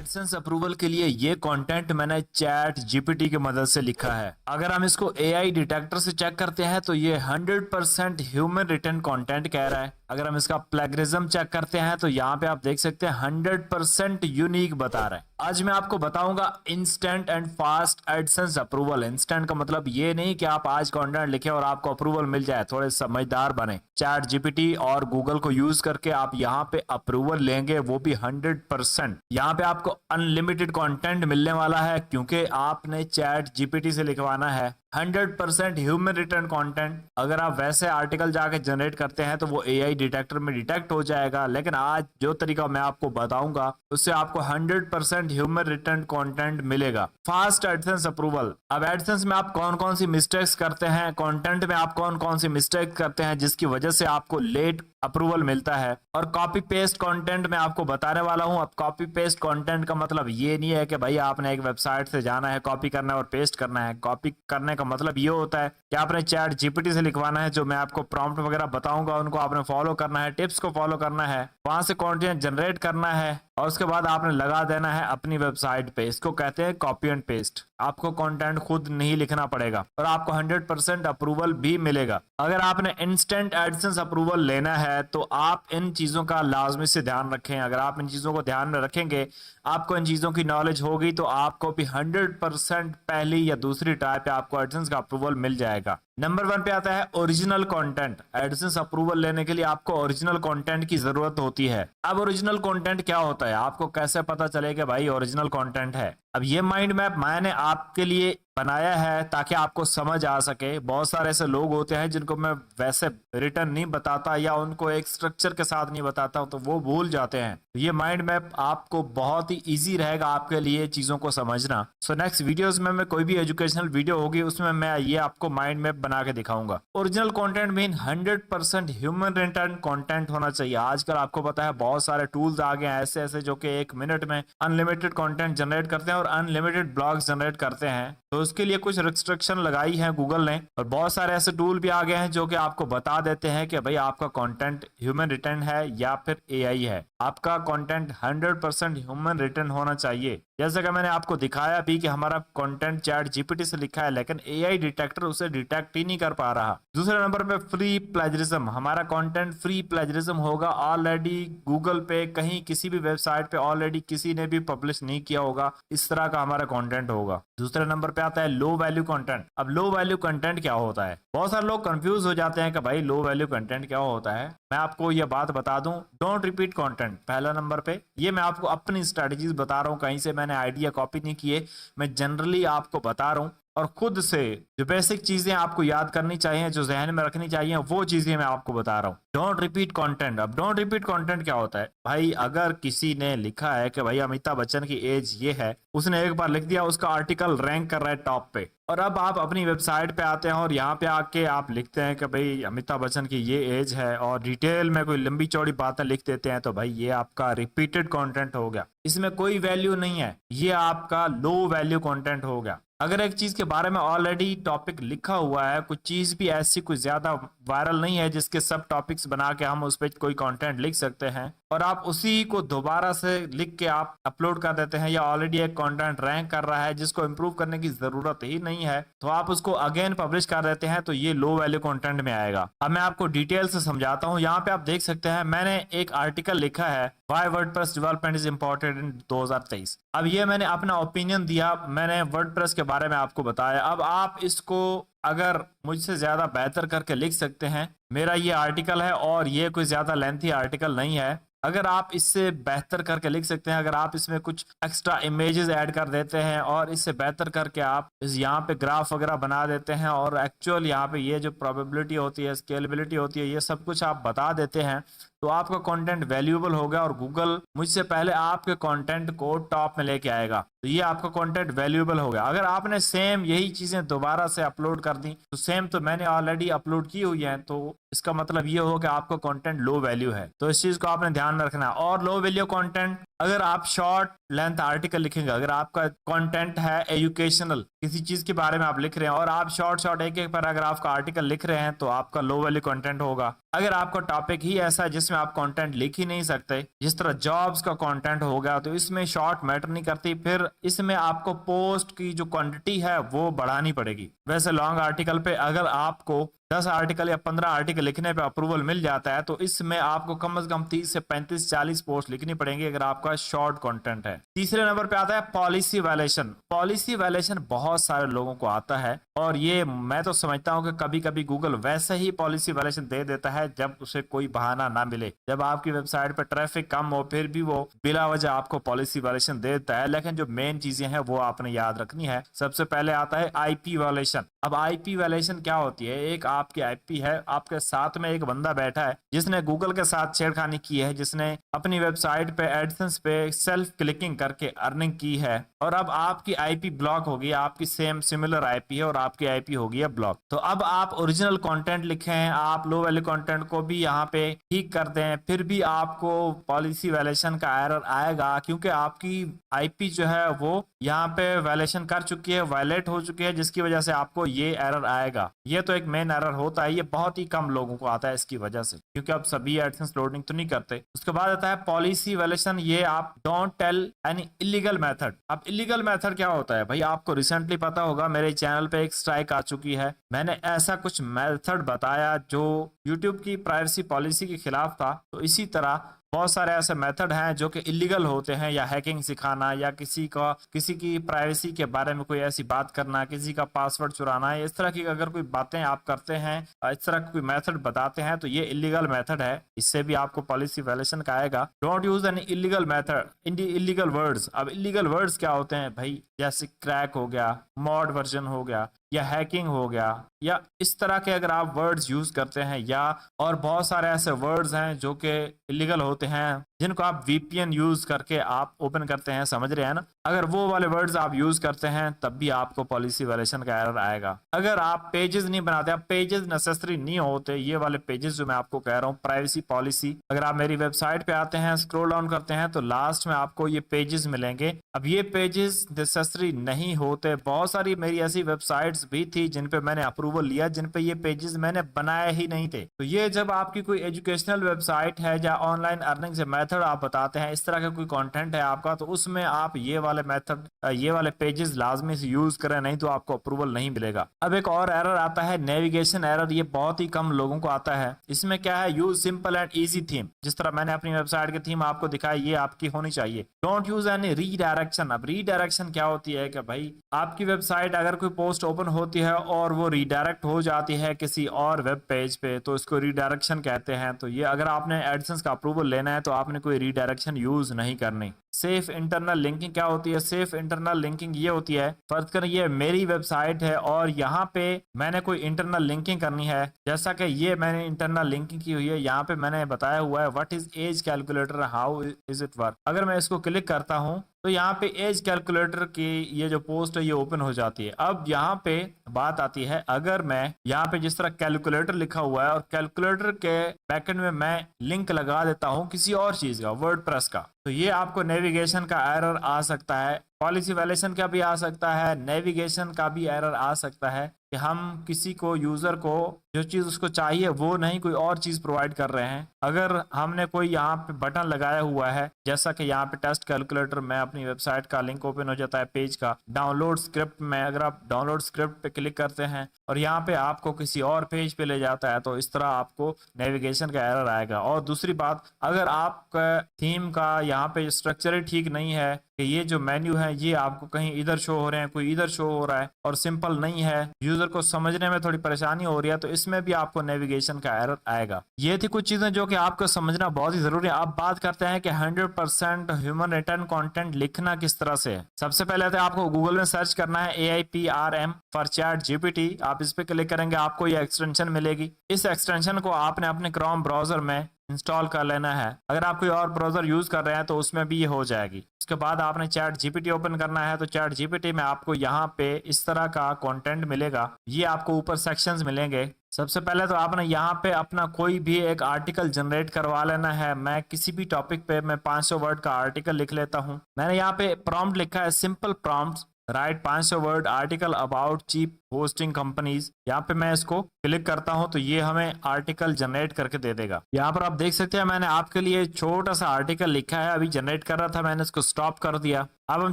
AdSense approval के लिए ये कंटेंट मैंने चैट जीपीटी की मदद से लिखा है। अगर हम इसको एआई डिटेक्टर से चेक करते हैं तो ये 100% ह्यूमन रिटन कंटेंट कह रहा है। अगर हम इसका प्लेगरिज्म चेक करते हैं तो यहाँ पे आप देख सकते हैं 100% यूनिक बता रहा है। आज मैं आपको बताऊंगा instant and fast AdSense approval. Instant का मतलब ये नहीं कि आप आज कंटेंट लिखे और आपको अप्रूवल मिल जाए। थोड़े समझदार बने, चैट जीपीटी और गूगल को यूज करके आप यहाँ पे अप्रूवल लेंगे, वो भी 100%। यहाँ पे आपको अनलिमिटेड कंटेंट मिलने वाला है क्योंकि आपने चैट जीपीटी से लिखवाना है 100% ह्यूमन रिटर्न कंटेंट। अगर आप वैसे आर्टिकल जाके जनरेट करते हैं तो वो एआई डिटेक्टर में डिटेक्ट हो जाएगा, लेकिन आज जो तरीका मैं आपको बताऊंगा उससे आपको 100% ह्यूमन रिटर्न कंटेंट मिलेगा। Fast AdSense approval. अब एडसेंस में आप कौन कौन सी मिस्टेक्स करते हैं, कंटेंट में आप कौन कौन सी मिस्टेक करते हैं जिसकी वजह से आपको लेट अप्रूवल मिलता है, और कॉपी पेस्ट कंटेंट में आपको बताने वाला हूं। अब कॉपी पेस्ट कंटेंट का मतलब ये नहीं है कि भाई आपने एक वेबसाइट से जाना है, कॉपी करना है और पेस्ट करना है। कॉपी करने का मतलब ये होता है कि आपने चैट जीपीटी से लिखवाना है, जो मैं आपको प्रॉम्प्ट वगैरह बताऊंगा उनको आपने फॉलो करना है, टिप्स को फॉलो करना है, वहां से कंटेंट जनरेट करना है और उसके बाद आपने लगा देना है अपनी वेबसाइट पे। इसको कहते हैं कॉपी एंड पेस्ट। आपको कंटेंट खुद नहीं लिखना पड़ेगा और आपको 100% अप्रूवल भी मिलेगा। अगर आपने इंस्टेंट एडसेंस अप्रूवल लेना है तो आप इन चीजों का लाजमी से ध्यान रखें। अगर आप इन चीजों को ध्यान में रखेंगे, आपको इन चीजों की नॉलेज होगी, तो आपको भी 100% पहली या दूसरी टाइप पे आपको एडसेंस का अप्रूवल मिल जाएगा। नंबर 1 पे आता है ओरिजिनल कंटेंट। एडसेंस अप्रूवल लेने के लिए आपको ओरिजिनल कंटेंट की जरूरत होती है। अब ओरिजिनल कंटेंट क्या होता है, आपको कैसे पता चलेगा भाई ओरिजिनल कंटेंट है? अब ये माइंड मैप मैंने आपके लिए बनाया है ताकि आपको समझ आ सके। बहुत सारे ऐसे लोग होते हैं जिनको मैं वैसे रिटर्न नहीं बताता या उनको एक स्ट्रक्चर के साथ नहीं बताता तो वो भूल जाते हैं। ये माइंड मैप आपको बहुत ही इजी रहेगा आपके लिए चीजों को समझना। सो नेक्स्ट वीडियोस में मैं कोई भी एजुकेशनल वीडियो होगी उसमें मैं ये आपको माइंड मैप बना के दिखाऊंगा। Original content mean 100% human written content होना चाहिए। आजकल आपको पता है बहुत सारे टूल्स आ गए हैं ऐसे ऐसे जो कि 1 मिनट में अनलिमिटेड कंटेंट जनरेट करते हैं और अनलिमिटेड ब्लॉग्स जनरेट करते हैं। तो उसके लिए कुछ रिस्ट्रिक्शन लगाई है गूगल ने, और बहुत सारे ऐसे टूल भी आ गए हैं जो कि आपको बता देते हैं कि भाई आपका कंटेंट ह्यूमन रिटर्न है या फिर एआई है। आपका कंटेंट 100% ह्यूमन रिटर्न होना चाहिए। जैसे कि मैंने आपको दिखाया भी कि हमारा कंटेंट चैट जीपीटी से लिखा है लेकिन एआई डिटेक्टर उसे डिटेक्ट ही नहीं कर पा रहा। दूसरे नंबर पे फ्री प्लेजरिज्म। हमारा कंटेंट फ्री प्लेजरिज्म होगा। ऑलरेडी गूगल पे कहीं किसी भी वेबसाइट पे ऑलरेडी किसी ने भी पब्लिश नहीं किया होगा, इस तरह का हमारा कंटेंट होगा। दूसरे नंबर पे आता है लो वैल्यू कंटेंट। अब लो वैल्यू कंटेंट क्या होता है? बहुत सारे लोग कंफ्यूज हो जाते हैं कि भाई लो वैल्यू कंटेंट क्या होता है। मैं आपको ये बात बता दूं, डोंट रिपीट कंटेंट पहला नंबर पे। ये मैं आपको अपनी स्ट्रेटजीज बता रहा हूँ, कहीं से मैंने आइडिया कॉपी नहीं किए, मैं जनरली आपको बता रहा हूँ और खुद से जो बेसिक चीजें आपको याद करनी चाहिए, जो जहन में रखनी चाहिए, वो चीजें मैं आपको बता रहा हूँ। Don't repeat content. अब डोंट रिपीट कंटेंट क्या होता है भाई? अगर किसी ने लिखा है कि भाई अमिताभ बच्चन की एज ये है, उसने एक बार लिख दिया, उसका आर्टिकल रैंक कर रहा है टॉप पे, और अब आप अपनी वेबसाइट पे आते हैं और यहाँ पे आके आप लिखते हैं कि भाई अमिताभ बच्चन की ये एज है और डिटेल में कोई लंबी चौड़ी बातें लिख देते हैं, तो भाई ये आपका रिपीटेड कंटेंट हो गया। इसमें कोई वैल्यू नहीं है, ये आपका लो वैल्यू कंटेंट हो गया। अगर एक चीज के बारे में ऑलरेडी टॉपिक लिखा हुआ है, कुछ चीज भी ऐसी कुछ ज्यादा वायरल नहीं है जिसके सब टॉपिक्स बना के हम उस पर कोई कंटेंट लिख सकते हैं, और आप उसी को दोबारा से लिख के आप अपलोड कर देते हैं, या ऑलरेडी एक कंटेंट रैंक कर रहा है जिसको इंप्रूव करने की जरूरत ही नहीं है, तो आप उसको अगेन पब्लिश कर देते हैं, तो ये लो वैल्यू कंटेंट में आएगा। अब मैं आपको डिटेल से समझाता हूँ। यहाँ पे आप देख सकते हैं मैंने एक आर्टिकल लिखा है, why WordPress development is important in 2023। अब ये मैंने अपना ओपिनियन दिया, मैंने वर्डप्रेस के बारे में आपको बताया। अब आप इसको अगर मुझसे ज्यादा बेहतर करके लिख सकते हैं। मेरा ये आर्टिकल है और ये कोई ज्यादा लेंथी आर्टिकल नहीं है। अगर आप इससे बेहतर करके लिख सकते हैं, अगर आप इसमें कुछ एक्स्ट्रा इमेजेस ऐड कर देते हैं और इससे बेहतर करके आप इस यहाँ पे ग्राफ वगैरह बना देते हैं और एक्चुअल यहाँ पे ये जो प्रोबेबिलिटी होती है, स्केलेबिलिटी होती है, ये सब कुछ आप बता देते हैं, तो आपका कंटेंट वैल्यूएबल होगा और गूगल मुझसे पहले आपके कंटेंट को टॉप में लेके आएगा। तो ये आपका कंटेंट वैल्यूएबल हो गया। अगर आपने सेम यही चीजें दोबारा से अपलोड कर दी, तो सेम तो मैंने ऑलरेडी अपलोड की हुई है, तो इसका मतलब ये हो कि आपका कंटेंट लो वैल्यू है। तो इस चीज को आपने ध्यान में रखना है। और लो वैल्यू कंटेंट अगर आप शॉर्ट लेंथ आर्टिकल लिखेंगे, अगर आपका कंटेंट है एजुकेशनल, किसी चीज के बारे में आप लिख रहे हैं और आप शॉर्ट एक एक पैराग्राफ का आर्टिकल लिख रहे हैं, तो आपका लो वैल्यू कंटेंट होगा। अगर आपका टॉपिक ही ऐसा है जिसमें आप कंटेंट लिख ही नहीं सकते, जिस तरह जॉब्स का कंटेंट हो गया, तो इसमें शॉर्ट मैटर नहीं करती, फिर इसमें आपको पोस्ट की जो क्वांटिटी है वो बढ़ानी पड़ेगी। वैसे लॉन्ग आर्टिकल पे अगर आपको 10 आर्टिकल या 15 आर्टिकल लिखने पे अप्रूवल मिल जाता है, तो इसमें आपको कम से कम 30 से 35-40 पोस्ट लिखनी पड़ेंगी अगर आपका शॉर्ट कंटेंट है। तीसरे नंबर पे आता है पॉलिसी वायलेशन। पॉलिसी वायलेशन बहुत सारे लोगों को आता है, और ये मैं तो समझता हूं कि कभी कभी गूगल वैसे ही पॉलिसी वायलेशन दे देता है जब उसे कोई बहाना ना मिले। जब आपकी वेबसाइट पर ट्रैफिक कम हो फिर भी वो बिला वजह आपको पॉलिसी वायलेशन दे देता है। लेकिन जो मेन चीजें हैं वो आपने याद रखनी है। सबसे पहले आता है आईपी वायलेशन। अब आईपी वायलेशन क्या होती है? एक आपकी आईपी है, आपके साथ में एक बंदा बैठा है जिसने गूगल के साथ छेड़खानी की है, जिसने अपनी वेबसाइट पे एडसेंस पे सेल्फ क्लिकिंग करके अर्निंग की है, और अब आपकी आईपी ब्लॉक होगी। आपकी सेम सिमिलर आईपी है और आपकी आईपी होगी है ब्लॉक। तो अब आप ओरिजिनल कंटेंट लिखे हैं, आप लो वैल्यू कंटेंट को भी यहाँ पे ठीक कर दें, फिर भी आपको पॉलिसी वायलेशन का एरर आएगा, क्योंकि आपकी आईपी जो है वो यहाँ पे वायलेशन कर चुकी है, वायलेट हो चुकी है, जिसकी वजह से आपको ये एरर आएगा। ये तो एक मेन एरर होता है, ये बहुत ही कम लोगों को आता है इसकी वजह से, क्योंकि अब सभी एडसेंस लोडिंग तो नहीं करते। उसके बाद आता है पॉलिसी वायलेशन। ये आप don't tell any illegal method. अब इलीगल मेथड क्या होता है भाई? आपको रिसेंटली पता होगा मेरे चैनल पे एक स्ट्राइक आ चुकी है। मैंने ऐसा कुछ मेथड बताया जो यूट्यूब की प्राइवेसी पॉलिसी के खिलाफ था। तो इसी तरह बहुत सारे ऐसे मेथड हैं जो कि इलीगल होते हैं, या हैकिंग सिखाना, या किसी की प्राइवेसी के बारे में कोई ऐसी बात करना, किसी का पासवर्ड चुराना, इस तरह की अगर कोई बातें आप करते हैं, इस तरह कोई मेथड बताते हैं, तो ये इलीगल मेथड है। इससे भी आपको पॉलिसी वायलेशन का आएगा। Don't use any illegal method in the illegal words. अब इलीगल वर्ड्स क्या होते हैं भाई? जैसे क्रैक हो गया, मॉड वर्जन हो गया, या हैकिंग हो गया, या इस तरह के अगर आप वर्ड्स यूज करते हैं, या और बहुत सारे ऐसे वर्ड्स हैं जो कि इलीगल होते हैं, जिनको आप वीपीएन यूज करके आप ओपन करते हैं, समझ रहे हैं ना? अगर वो वाले वर्ड्स आप यूज करते हैं तब भी आपको पॉलिसी वायलेशन का एरर आएगा। अगर आप पेजेस नहीं बनाते, आप पेजेस नेसेसरी नहीं होते, ये वाले पेजेस जो मैं आपको कह रहा हूँ प्राइवेसी पॉलिसी, अगर आप मेरी वेबसाइट पे आते हैं, स्क्रॉल डाउन करते हैं, तो लास्ट में आपको ये पेजेस मिलेंगे। अब ये पेजेस नेसेसरी नहीं होते। बहुत सारी मेरी ऐसी वेबसाइट्स भी थी जिन पे मैंने अप्रूवल लिया, जिन पे ये पेजेस मैंने बनाए ही नहीं थे। तो ये जब आपकी कोई एजुकेशनल वेबसाइट है या ऑनलाइन अर्निंग से मेथड आप बताते हैं, इस तरह का कोई कंटेंट है आपका, तो उसमें आप ये वाले मेथड, ये वाले पेजेस लाजमी से यूज करें, नहीं तो आपको अप्रूवल नहीं मिलेगा। अब एक और एरर आता है नेविगेशन एरर। ये बहुत ही कम लोगों को आता है। इसमें क्या है? Use simple and easy theme. जिस तरह मैंने अपनी वेबसाइट की थीम आपको दिखाई, ये आपकी होनी चाहिए। Don't use any redirection. अब रीडायरेक्शन क्या होती है कि भाई आपकी वेबसाइट अगर कोई पोस्ट ओपन होती है और वो रीडायरेक्ट हो जाती है किसी और वेब पेज पे, तो इसको रीडायरेक्शन कहते हैं। तो ये अगर आपने एडसेंस का अप्रूवल लेना है तो आपने कोई रीडायरेक्शन यूज नहीं करनी। सेफ इंटरनल लिंकिंग क्या होती है? सेफ इंटरनल लिंकिंग ये होती है, फर्ज करें ये मेरी वेबसाइट है और यहाँ पे मैंने कोई इंटरनल लिंकिंग करनी है, जैसा कि ये मैंने इंटरनल लिंकिंग की हुई है। यहाँ पे मैंने बताया हुआ है what is age calculator, how is it work. अगर मैं इसको क्लिक करता हूँ तो यहाँ पे एज कैलकुलेटर की ये जो पोस्ट है ये ओपन हो जाती है। अब यहाँ पे बात आती है, अगर मैं यहाँ पे जिस तरह कैलकुलेटर लिखा हुआ है और कैलकुलेटर के बैकएंड में मैं लिंक लगा देता हूँ किसी और चीज का, वर्डप्रेस का, तो ये आपको नेविगेशन का एरर आ सकता है। पॉलिसी वायलेशन का भी आ सकता है, नेविगेशन का भी एरर आ सकता है कि हम किसी को, यूजर को जो चीज उसको चाहिए वो नहीं, कोई और चीज प्रोवाइड कर रहे हैं। अगर हमने कोई यहाँ पे बटन लगाया हुआ है, जैसा कि यहाँ पे टेस्ट कैलकुलेटर में अपनी वेबसाइट का लिंक ओपन हो जाता है पेज का, डाउनलोड स्क्रिप्ट में अगर आप डाउनलोड स्क्रिप्ट पे क्लिक करते हैं और यहाँ पे आपको किसी और पेज पे ले जाता है, तो इस तरह आपको नेविगेशन का एरर आएगा। और दूसरी बात, अगर आपका थीम का यहाँ पे स्ट्रक्चर ही ठीक नहीं है कि ये जो मेन्यू है ये आपको कहीं इधर शो हो रहे हैं, कोई इधर शो हो रहा है और सिंपल नहीं है, यूजर को समझने में थोड़ी परेशानी हो रही है, तो इसमें भी आपको नेविगेशन का एरर आएगा। ये थी कुछ चीजें जो कि आपको समझना बहुत ही जरूरी है। अब बात करते हैं कि 100% ह्यूमन रिटर्न कंटेंट लिखना किस तरह से है। सबसे पहले तो आपको गूगल में सर्च करना है AIPRM फॉर चैट जीपीटी। आप इस पे क्लिक करेंगे, आपको ये एक्सटेंशन मिलेगी। इस एक्सटेंशन को आपने अपने क्रोम ब्राउजर में इंस्टॉल कर लेना है। अगर आप कोई और ब्राउजर यूज कर रहे हैं तो उसमें भी ये हो जाएगी। उसके बाद आपने चैट जीपीटी ओपन करना है, तो चैट जीपीटी में आपको यहाँ पे इस तरह का कंटेंट मिलेगा। ये आपको ऊपर सेक्शंस मिलेंगे, सबसे पहले तो आपने यहाँ पे अपना कोई भी एक आर्टिकल जनरेट करवा लेना है। मैं किसी भी टॉपिक पे मैं 500 वर्ड का आर्टिकल लिख लेता हूँ। मैंने यहाँ पे प्रॉम्प्ट लिखा है, simple prompt write 500 word article about cheap hosting companies. यहाँ पे मैं इसको क्लिक करता हूँ तो ये हमें आर्टिकल जनरेट करके दे देगा। यहाँ पर आप देख सकते हैं मैंने आपके लिए छोटा सा आर्टिकल लिखा है, अभी जनरेट कर रहा था, मैंने इसको स्टॉप कर दिया। अब हम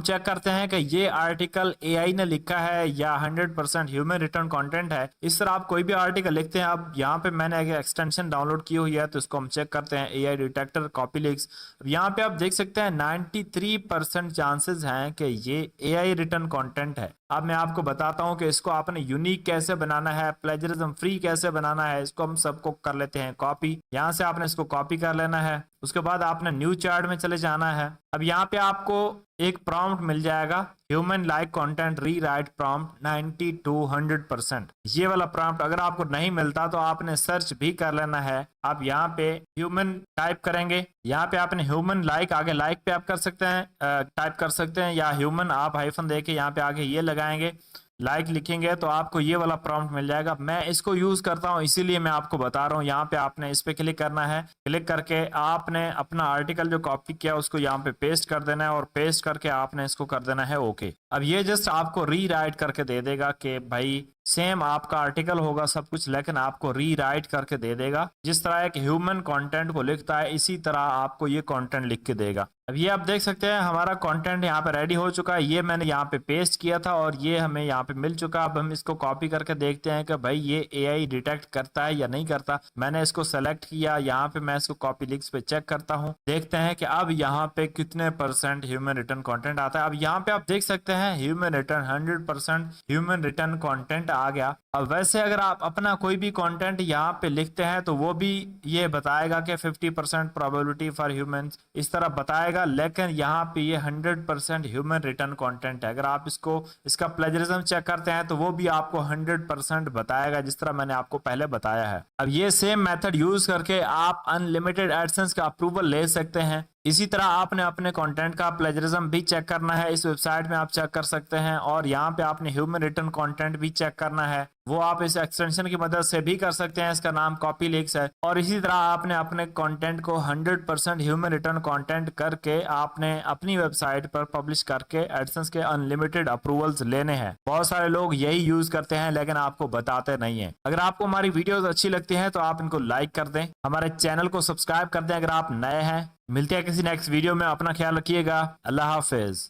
चेक करते हैं कि ये आर्टिकल एआई ने लिखा है या 100% ह्यूमन रिटर्न कंटेंट है। इस तरह आप कोई भी आर्टिकल लिखते हैं। अब यहाँ पे मैंने एक एक्सटेंशन डाउनलोड की हुई है तो इसको हम चेक करते हैं, एआई डिटेक्टर कॉपी लिंक्स। यहाँ पे आप देख सकते हैं 93% चांसेस हैं कि ये एआई रिटर्न कंटेंट है। अब मैं आपको बताता हूं कि इसको आपने यूनिक कैसे बनाना है, प्लेजरिज्म फ्री कैसे बनाना है। इसको हम सबको कर लेते हैं कॉपी। यहाँ से आपने इसको कॉपी कर लेना है। उसके बाद आपने न्यू चार्ट में चले जाना है। अब यहाँ पे आपको एक प्रॉम्प्ट मिल जाएगा, ह्यूमन लाइक कंटेंट री राइट प्रॉम्प्ट 90 to 100%। ये वाला प्रॉम्प्ट अगर आपको नहीं मिलता तो आपने सर्च भी कर लेना है। आप यहाँ पे ह्यूमन टाइप करेंगे, यहाँ पे आपने ह्यूमन लाइक आगे लाइक पे आप कर सकते हैं, टाइप कर सकते हैं, या ह्यूमन आप हाइफन देके यहाँ पे आगे ये लगाएंगे, लाइक लिखेंगे तो आपको ये वाला प्रॉम्प्ट मिल जाएगा। मैं इसको यूज करता हूँ इसीलिए मैं आपको बता रहा हूँ। यहाँ पे आपने इस पे क्लिक करना है, क्लिक करके आपने अपना आर्टिकल जो कॉपी किया उसको यहाँ पे पेस्ट कर देना है और पेस्ट करके आपने इसको कर देना है ओके। अब ये जस्ट आपको री राइट करके दे देगा कि भाई सेम आपका आर्टिकल होगा सब कुछ, लेकिन आपको री राइट करके दे देगा। जिस तरह एक ह्यूमन कंटेंट को लिखता है इसी तरह आपको ये कंटेंट लिख के देगा। अब ये आप देख सकते हैं हमारा कंटेंट यहाँ पे रेडी हो चुका है। ये मैंने यहाँ पे पेस्ट किया था और ये हमें यहाँ पे मिल चुका। अब हम इसको कॉपी करके देखते हैं कि भाई ये एआई डिटेक्ट करता है या नहीं करता। मैंने इसको सेलेक्ट किया, यहाँ पे मैं इसको कॉपी लिंक्स पे चेक करता हूँ, देखते हैं कि अब यहाँ पे कितने % ह्यूमन रिटर्न कॉन्टेंट आता है। अब यहाँ पे आप देख सकते हैं human written 100% human written content आ गया। अब वैसे अगर आप अपना कोई भी कंटेंट यहाँ पे लिखते हैं तो वो भी ये बताएगा कि 50% प्रोबेबिलिटी फॉर ह्यूमंस, इस तरह बताएगा, लेकिन यहाँ पे ये 100% ह्यूमन रिटर्न कंटेंट है। अगर आप इसका प्लेजरिज्म चेक करते हैं तो वो भी आपको 100% बताएगा, जिस तरह मैंने आपको पहले बताया है। अब ये सेम मेथड यूज करके आप अनलिमिटेड एडसेंस का अप्रूवल ले सकते हैं। इसी तरह आपने अपने कंटेंट का प्लेजरिज्म भी चेक करना है, इस वेबसाइट में आप चेक कर सकते हैं। और यहाँ पे आपने ह्यूमन रिटर्न कंटेंट भी चेक करना है, वो आप इस एक्सटेंशन की मदद से भी कर सकते हैं। इसका नाम कॉपी लिंक्स है। और इसी तरह आपने अपने कंटेंट को 100% ह्यूमन रिटर्न कंटेंट करके आपने अपनी वेबसाइट पर पब्लिश करके एडसेंस के अनलिमिटेड अप्रूवल्स लेने हैं। बहुत सारे लोग यही यूज करते हैं लेकिन आपको बताते नहीं है। अगर आपको हमारी वीडियोस अच्छी लगती हैं तो आप इनको लाइक कर दें, हमारे चैनल को सब्सक्राइब कर दें अगर आप नए हैं। मिलते हैं किसी नेक्स्ट वीडियो में, अपना ख्याल रखिएगा। अल्लाह हाफिज।